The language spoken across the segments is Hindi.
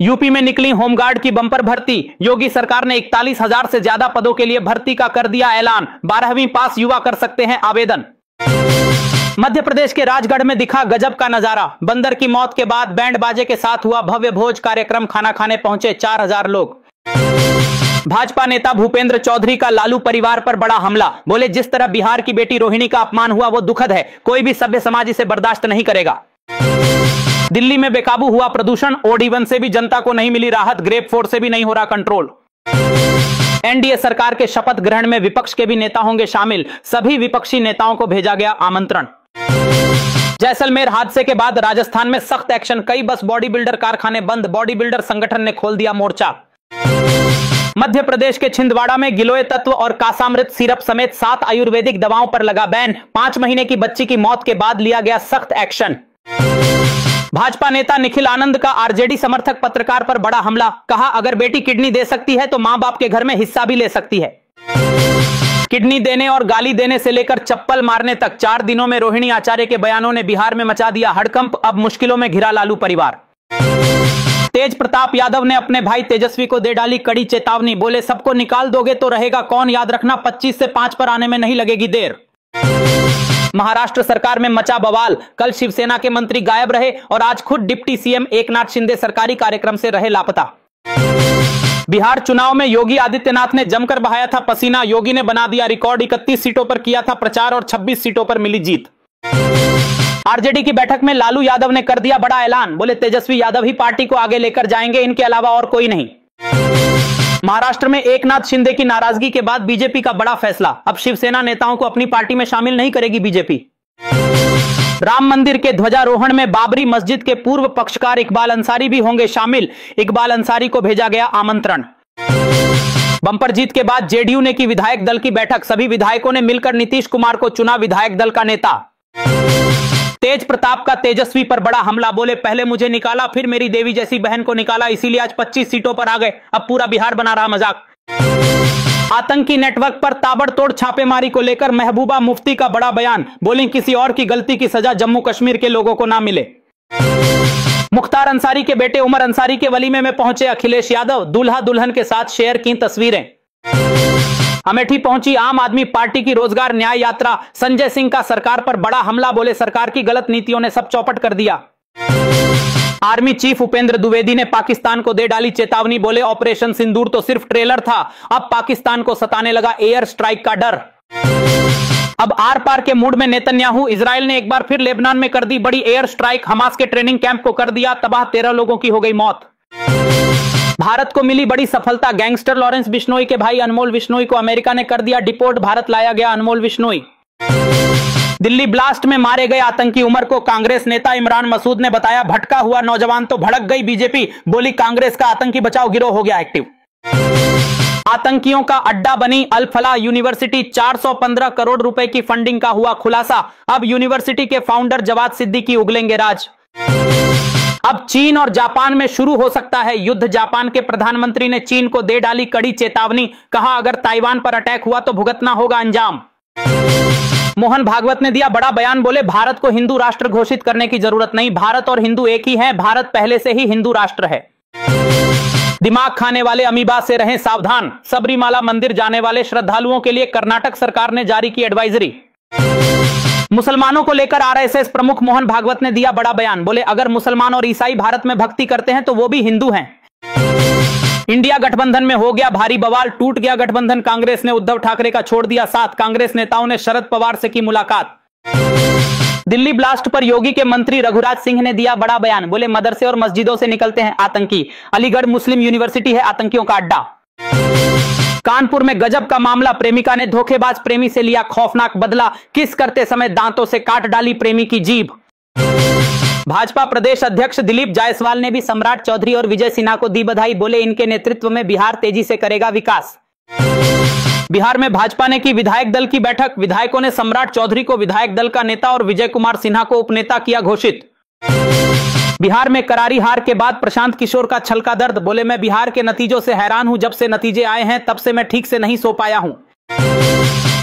यूपी में निकली होमगार्ड की बंपर भर्ती। योगी सरकार ने 41,000 से ज्यादा पदों के लिए भर्ती का कर दिया ऐलान। 12वीं पास युवा कर सकते हैं आवेदन। मध्य प्रदेश के राजगढ़ में दिखा गजब का नजारा। बंदर की मौत के बाद बैंड बाजे के साथ हुआ भव्य भोज कार्यक्रम। खाना खाने पहुंचे 4,000 लोग। भाजपा नेता भूपेंद्र चौधरी का लालू परिवार पर बड़ा हमला। बोले, जिस तरह बिहार की बेटी रोहिणी का अपमान हुआ वो दुखद है। कोई भी सभ्य समाज इसे बर्दाश्त नहीं करेगा। दिल्ली में बेकाबू हुआ प्रदूषण। OD1 से भी जनता को नहीं मिली राहत। ग्रेप 4 से भी नहीं हो रहा कंट्रोल। एनडीए सरकार के शपथ ग्रहण में विपक्ष के भी नेता होंगे शामिल। सभी विपक्षी नेताओं को भेजा गया आमंत्रण। जैसलमेर हादसे के बाद राजस्थान में सख्त एक्शन। कई बस बॉडी बिल्डर कारखाने बंद। बॉडी बिल्डर संगठन ने खोल दिया मोर्चा। मध्य प्रदेश के छिंदवाड़ा में गिलोय तत्व और कासामृत सिरप समेत 7 आयुर्वेदिक दवाओं पर लगा बैन। 5 महीने की बच्ची की मौत के बाद लिया गया सख्त एक्शन। भाजपा नेता निखिल आनंद का आरजेडी समर्थक पत्रकार पर बड़ा हमला। कहा, अगर बेटी किडनी दे सकती है तो मां बाप के घर में हिस्सा भी ले सकती है। किडनी देने और गाली देने से लेकर चप्पल मारने तक 4 दिनों में रोहिणी आचार्य के बयानों ने बिहार में मचा दिया हड़कंप। अब मुश्किलों में घिरा लालू परिवार। तेज प्रताप यादव ने अपने भाई तेजस्वी को दे डाली कड़ी चेतावनी। बोले, सबको निकाल दोगे तो रहेगा कौन, याद रखना 25 से 5 पर आने में नहीं लगेगी देर। महाराष्ट्र सरकार में मचा बवाल। कल शिवसेना के मंत्री गायब रहे और आज खुद डिप्टी सीएम एकनाथ शिंदे सरकारी कार्यक्रम से रहे लापता। बिहार चुनाव में योगी आदित्यनाथ ने जमकर बहाया था पसीना। योगी ने बना दिया रिकॉर्ड। 31 सीटों पर किया था प्रचार और 26 सीटों पर मिली जीत। आरजेडी की बैठक में लालू यादव ने कर दिया बड़ा ऐलान। बोले, तेजस्वी यादव ही पार्टी को आगे लेकर जाएंगे, इनके अलावा और कोई नहीं। महाराष्ट्र में एकनाथ शिंदे की नाराजगी के बाद बीजेपी का बड़ा फैसला। अब शिवसेना नेताओं को अपनी पार्टी में शामिल नहीं करेगी बीजेपी। राम मंदिर के ध्वजारोहण में बाबरी मस्जिद के पूर्व पक्षकार इकबाल अंसारी भी होंगे शामिल। इकबाल अंसारी को भेजा गया आमंत्रण। बंपर जीत के बाद जेडीयू ने की विधायक दल की बैठक। सभी विधायकों ने मिलकर नीतीश कुमार को चुना विधायक दल का नेता। तेज प्रताप का तेजस्वी पर बड़ा हमला। बोले, पहले मुझे निकाला फिर मेरी देवी जैसी बहन को निकाला, इसीलिए आज 25 सीटों पर आ गए। अब पूरा बिहार बना रहा मजाक। आतंकी नेटवर्क पर ताबड़तोड़ छापेमारी को लेकर महबूबा मुफ्ती का बड़ा बयान। बोली, किसी और की गलती की सजा जम्मू कश्मीर के लोगों को ना मिले। मुख्तार अंसारी के बेटे उमर अंसारी के वलीमे में पहुंचे अखिलेश यादव। दूल्हा दुल्हन के साथ शेयर की तस्वीरें। अमेठी पहुंची आम आदमी पार्टी की रोजगार न्याय यात्रा। संजय सिंह का सरकार पर बड़ा हमला। बोले, सरकार की गलत नीतियों ने सब चौपट कर दिया। आर्मी चीफ उपेंद्र द्विवेदी ने पाकिस्तान को दे डाली चेतावनी। बोले, ऑपरेशन सिंदूर तो सिर्फ ट्रेलर था, अब पाकिस्तान को सताने लगा एयर स्ट्राइक का डर। अब आर पार के मूड में नेतन्याहू। इजराइल ने एक बार फिर लेबनान में कर दी बड़ी एयर स्ट्राइक। हमास के ट्रेनिंग कैंप को कर दिया तबाह। 13 लोगों की हो गई मौत। भारत को मिली बड़ी सफलता। गैंगस्टर लॉरेंस बिश्नोई के भाई अनमोल बिश्नोई को अमेरिका ने कर दिया डिपोर्ट। भारत लाया गया अनमोल बिश्नोई। दिल्ली ब्लास्ट में मारे गए आतंकी उमर को कांग्रेस नेता इमरान मसूद ने बताया भटका हुआ नौजवान। तो भड़क गई बीजेपी। बोली, कांग्रेस का आतंकी बचाओ गिरोह हो गया एक्टिव। आतंकियों का अड्डा बनी अल फलाह यूनिवर्सिटी। 415 करोड़ रुपए की फंडिंग का हुआ खुलासा। अब यूनिवर्सिटी के फाउंडर जवाद सिद्दीकी उगलेंगे राज। अब चीन और जापान में शुरू हो सकता है युद्ध। जापान के प्रधानमंत्री ने चीन को दे डाली कड़ी चेतावनी। कहा, अगर ताइवान पर अटैक हुआ तो भुगतना होगा अंजाम। मोहन भागवत ने दिया बड़ा बयान। बोले, भारत को हिंदू राष्ट्र घोषित करने की जरूरत नहीं। भारत और हिंदू एक ही हैं। भारत पहले से ही हिंदू राष्ट्र है। दिमाग खाने वाले अमीबा से रहें सावधान। सबरीमाला मंदिर जाने वाले श्रद्धालुओं के लिए कर्नाटक सरकार ने जारी की एडवाइजरी। मुसलमानों को लेकर आरएसएस प्रमुख मोहन भागवत ने दिया बड़ा बयान। बोले, अगर मुसलमान और ईसाई भारत में भक्ति करते हैं तो वो भी हिंदू हैं। इंडिया गठबंधन में हो गया भारी बवाल। टूट गया गठबंधन। कांग्रेस ने उद्धव ठाकरे का छोड़ दिया साथ। कांग्रेस नेताओं ने शरद पवार से की मुलाकात। दिल्ली ब्लास्ट पर योगी के मंत्री रघुराज सिंह ने दिया बड़ा बयान। बोले, मदरसे और मस्जिदों से निकलते हैं आतंकी। अलीगढ़ मुस्लिम यूनिवर्सिटी है आतंकियों का अड्डा। कानपुर में गजब का मामला। प्रेमिका ने धोखेबाज प्रेमी से लिया खौफनाक बदला। किस करते समय दांतों से काट डाली प्रेमी की जीभ। भाजपा प्रदेश अध्यक्ष दिलीप जायसवाल ने भी सम्राट चौधरी और विजय सिन्हा को दी बधाई। बोले, इनके नेतृत्व में बिहार तेजी से करेगा विकास। बिहार में भाजपा ने की विधायक दल की बैठक। विधायकों ने सम्राट चौधरी को विधायक दल का नेता और विजय कुमार सिन्हा को उपनेता किया घोषित। बिहार में करारी हार के बाद प्रशांत किशोर का छलका दर्द। बोले, मैं बिहार के नतीजों से हैरान हूं। जब से नतीजे आए हैं तब से मैं ठीक से नहीं सो पाया हूं।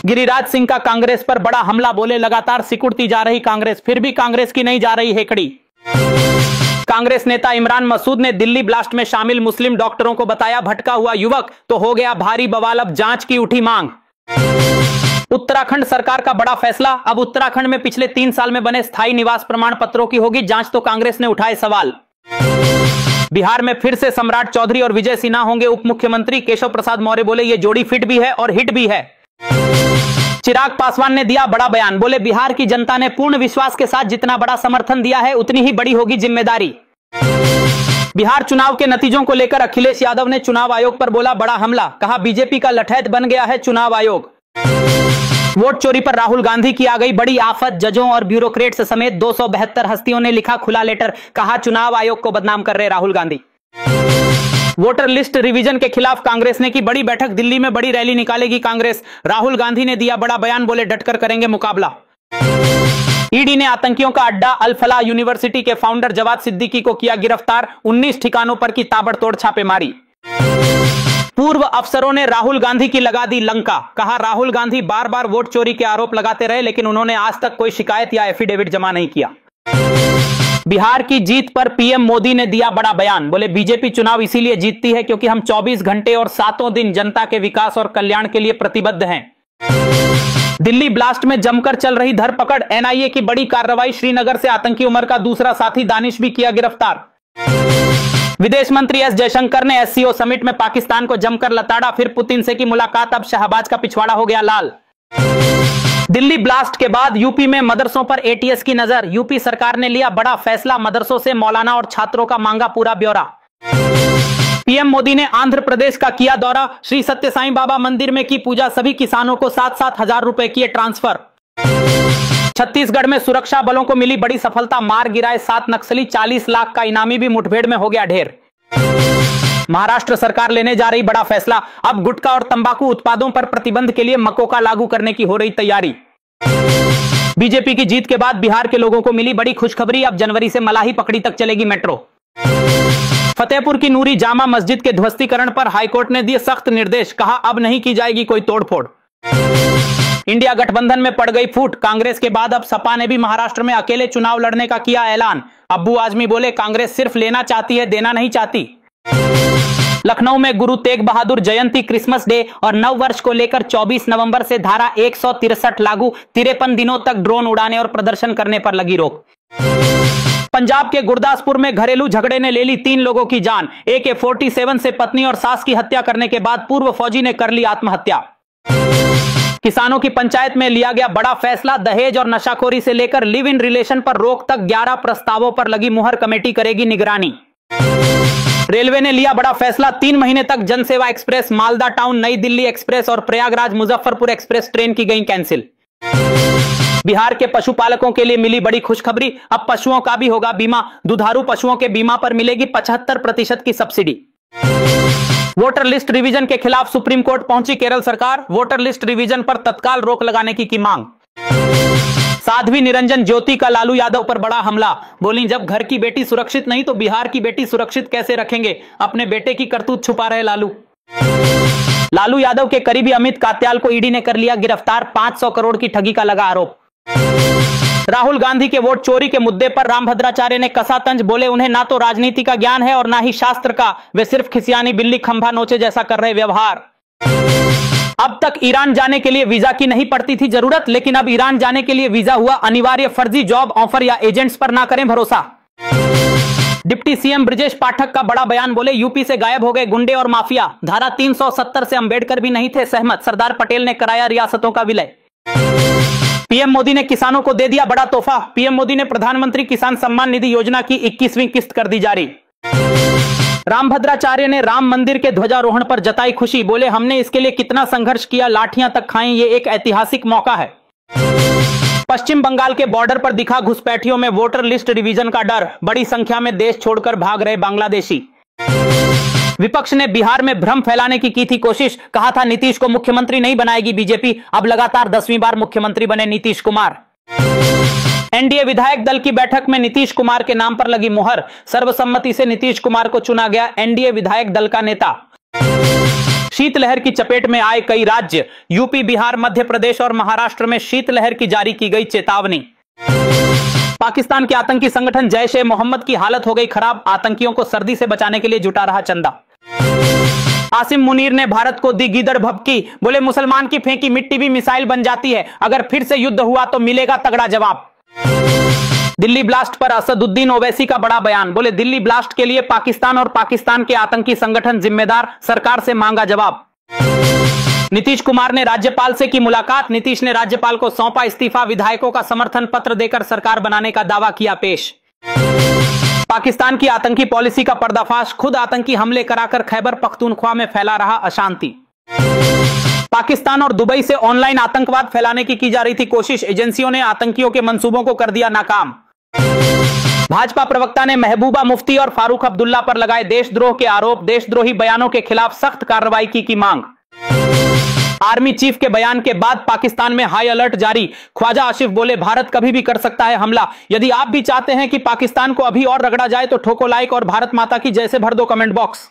गिरिराज सिंह का कांग्रेस पर बड़ा हमला। बोले, लगातार सिकुड़ती जा रही कांग्रेस, फिर भी कांग्रेस की नहीं जा रही हेकड़ी। कांग्रेस नेता इमरान मसूद ने दिल्ली ब्लास्ट में शामिल मुस्लिम डॉक्टरों को बताया भटका हुआ युवक, तो हो गया भारी बवाल, अब जांच की उठी मांग। उत्तराखंड सरकार का बड़ा फैसला, अब उत्तराखंड में पिछले 3 साल में बने स्थायी निवास प्रमाण पत्रों की होगी जांच, तो कांग्रेस ने उठाए सवाल। बिहार में फिर से सम्राट चौधरी और विजय सिन्हा होंगे उप मुख्यमंत्री, केशव प्रसाद मौर्य बोले ये जोड़ी फिट भी है और हिट भी है। चिराग पासवान ने दिया बड़ा बयान, बोले बिहार की जनता ने पूर्ण विश्वास के साथ जितना बड़ा समर्थन दिया है उतनी ही बड़ी होगी जिम्मेदारी। बिहार चुनाव के नतीजों को लेकर अखिलेश यादव ने चुनाव आयोग पर बोला बड़ा हमला, कहा बीजेपी का लठैत बन गया है चुनाव आयोग। वोट चोरी पर राहुल गांधी की आ गई बड़ी आफत, जजों और ब्यूरोक्रेट्स समेत 272 हस्तियों ने लिखा खुला लेटर, कहा चुनाव आयोग को बदनाम कर रहे Rahul Gandhi. Voter list revision के खिलाफ कांग्रेस ने की बड़ी बैठक, दिल्ली में बड़ी रैली निकालेगी कांग्रेस, राहुल गांधी ने दिया बड़ा बयान, बोले डटकर करेंगे मुकाबला। ईडी ने आतंकियों का अड्डा अल फलाह यूनिवर्सिटी के फाउंडर जवाद सिद्दीकी को किया गिरफ्तार, 19 ठिकानों पर की ताबड़तोड़ छापेमारी। पूर्व अफसरों ने राहुल गांधी की लगा दी लंका, कहा राहुल गांधी बार बार वोट चोरी के आरोप लगाते रहे लेकिन उन्होंने आज तक कोई शिकायत या एफिडेविट जमा नहीं किया। बिहार की जीत पर पीएम मोदी ने दिया बड़ा बयान, बोले बीजेपी चुनाव इसीलिए जीतती है क्योंकि हम 24 घंटे और 7 दिन जनता के विकास और कल्याण के लिए प्रतिबद्ध हैं। दिल्ली ब्लास्ट में जमकर चल रही धरपकड़, एनआईए की बड़ी कार्रवाई, श्रीनगर से आतंकी उमर का दूसरा साथी दानिश भी किया गिरफ्तार। विदेश मंत्री एस जयशंकर ने एससीओ समिट में पाकिस्तान को जमकर लताड़ा, फिर पुतिन से की मुलाकात, अब शहबाज का पिछवाड़ा हो गया लाल। दिल्ली ब्लास्ट के बाद यूपी में मदरसों पर एटीएस की नजर, यूपी सरकार ने लिया बड़ा फैसला, मदरसों से मौलाना और छात्रों का मांगा पूरा ब्यौरा। पीएम मोदी ने आंध्र प्रदेश का किया दौरा, श्री सत्य साईं बाबा मंदिर में की पूजा, सभी किसानों को 7-7 हजार रुपए किए ट्रांसफर। छत्तीसगढ़ में सुरक्षा बलों को मिली बड़ी सफलता, मार गिराए 7 नक्सली, 40 लाख का इनामी भी मुठभेड़ में हो गया ढेर। महाराष्ट्र सरकार लेने जा रही बड़ा फैसला, अब गुटखा और तंबाकू उत्पादों पर प्रतिबंध के लिए मकोका लागू करने की हो रही तैयारी। बीजेपी की जीत के बाद बिहार के लोगों को मिली बड़ी खुशखबरी, अब जनवरी से मलाही पकड़ी तक चलेगी मेट्रो। फतेहपुर की नूरी जामा मस्जिद के ध्वस्तीकरण पर हाईकोर्ट ने दिए सख्त निर्देश, कहा अब नहीं की जाएगी कोई तोड़फोड़। इंडिया गठबंधन में पड़ गई फूट, कांग्रेस के बाद अब सपा ने भी महाराष्ट्र में अकेले चुनाव लड़ने का किया ऐलान। अब्बू आजमी बोले कांग्रेस सिर्फ लेना चाहती है, देना नहीं चाहती। लखनऊ में गुरु तेग बहादुर जयंती, क्रिसमस डे और नव वर्ष को लेकर 24 नवंबर से धारा 163 लागू, 53 दिनों तक ड्रोन उड़ाने और प्रदर्शन करने पर लगी रोक। पंजाब के गुरदासपुर में घरेलू झगड़े ने ले ली 3 लोगों की जान, AK-47 से पत्नी और सास की हत्या करने के बाद पूर्व फौजी ने कर ली आत्महत्या। किसानों की पंचायत में लिया गया बड़ा फैसला, दहेज और नशाखोरी से लेकर लिव इन रिलेशन पर रोक तक 11 प्रस्तावों पर लगी मुहर, कमेटी करेगी निगरानी। रेलवे ने लिया बड़ा फैसला, 3 महीने तक जनसेवा एक्सप्रेस, मालदा टाउन नई दिल्ली एक्सप्रेस और प्रयागराज मुजफ्फरपुर एक्सप्रेस ट्रेन की गई कैंसिल। बिहार के पशुपालकों के लिए मिली बड़ी खुशखबरी, अब पशुओं का भी होगा बीमा, दुधारू पशुओं के बीमा पर मिलेगी 75% की सब्सिडी। वोटर लिस्ट रिवीजन के खिलाफ सुप्रीम कोर्ट पहुंची केरल सरकार, वोटर लिस्ट रिवीजन पर तत्काल रोक लगाने की मांग। साध्वी निरंजन ज्योति का लालू यादव पर बड़ा हमला, बोली जब घर की बेटी सुरक्षित नहीं तो बिहार की बेटी सुरक्षित कैसे रखेंगे, अपने बेटे की करतूत छुपा रहे लालू। लालू यादव के करीबी अमित कात्याल को ईडी ने कर लिया गिरफ्तार, 500 करोड़ की ठगी का लगा आरोप। राहुल गांधी के वोट चोरी के मुद्दे पर रामभद्राचार्य ने कसा तंज, बोले उन्हें ना तो राजनीति का ज्ञान है और ना ही शास्त्र का, वे सिर्फ खिसियानी बिल्ली खंभा नोचे जैसा कर रहे व्यवहार। अब तक ईरान जाने के लिए वीजा की नहीं पड़ती थी जरूरत, लेकिन अब ईरान जाने के लिए वीजा हुआ अनिवार्य, फर्जी जॉब ऑफर या एजेंट्स पर ना करें भरोसा। डिप्टी सीएम ब्रजेश पाठक का बड़ा बयान, बोले यूपी से गायब हो गए गुंडे और माफिया, धारा 370 से अंबेडकर भी नहीं थे सहमत, सरदार पटेल ने कराया रियासतों का विलय। पीएम मोदी ने किसानों को दे दिया बड़ा तोहफा, पीएम मोदी ने प्रधानमंत्री किसान सम्मान निधि योजना की 21वीं किस्त कर दी जारी। रामभद्राचार्य ने राम मंदिर के ध्वजारोहण पर जताई खुशी, बोले हमने इसके लिए कितना संघर्ष किया, लाठियां तक खाई, ये एक ऐतिहासिक मौका है। पश्चिम बंगाल के बॉर्डर पर दिखा घुसपैठियों में वोटर लिस्ट रिवीजन का डर, बड़ी संख्या में देश छोड़कर भाग रहे बांग्लादेशी। विपक्ष ने बिहार में भ्रम फैलाने की थी कोशिश, कहा था नीतीश को मुख्यमंत्री नहीं बनाएगी बीजेपी, अब लगातार 10वीं बार मुख्यमंत्री बने नीतीश कुमार। एनडीए विधायक दल की बैठक में नीतीश कुमार के नाम पर लगी मुहर, सर्वसम्मति से नीतीश कुमार को चुना गया एनडीए विधायक दल का नेता। शीतलहर की चपेट में आए कई राज्य, यूपी, बिहार, मध्य प्रदेश और महाराष्ट्र में शीतलहर की जारी की गई चेतावनी। पाकिस्तान के आतंकी संगठन जैश ए मोहम्मद की हालत हो गई खराब, आतंकियों को सर्दी से बचाने के लिए जुटा रहा चंदा। आसिम मुनीर ने भारत को दी गीदड़ भभकी, बोले मुसलमान की फेंकी मिट्टी भी मिसाइल बन जाती है, अगर फिर से युद्ध हुआ तो मिलेगा तगड़ा जवाब। दिल्ली ब्लास्ट पर असदुद्दीन ओवैसी का बड़ा बयान, बोले दिल्ली ब्लास्ट के लिए पाकिस्तान और पाकिस्तान के आतंकी संगठन जिम्मेदार, सरकार से मांगा जवाब। नीतीश कुमार ने राज्यपाल से की मुलाकात, नीतीश ने राज्यपाल को सौंपा इस्तीफा, विधायकों का समर्थन पत्र देकर सरकार बनाने का दावा किया पेश। पाकिस्तान की आतंकी पॉलिसी का पर्दाफाश, खुद आतंकी हमले कराकर खैबर पख्तूनख्वा में फैला रहा अशांति। पाकिस्तान और दुबई से ऑनलाइन आतंकवाद फैलाने की जा रही थी कोशिश, एजेंसियों ने आतंकियों के मंसूबों को कर दिया नाकाम। भाजपा प्रवक्ता ने महबूबा मुफ्ती और फारूक अब्दुल्ला पर लगाए देशद्रोह के आरोप, देशद्रोही बयानों के खिलाफ सख्त कार्रवाई की मांग। आर्मी चीफ के बयान के बाद पाकिस्तान में हाई अलर्ट जारी, ख्वाजा आसिफ बोले भारत कभी भी कर सकता है हमला, यदि आप भी चाहते हैं कि पाकिस्तान को अभी और रगड़ा जाए तो ठोको लाइक और भारत माता की जय से भर दो कमेंट बॉक्स।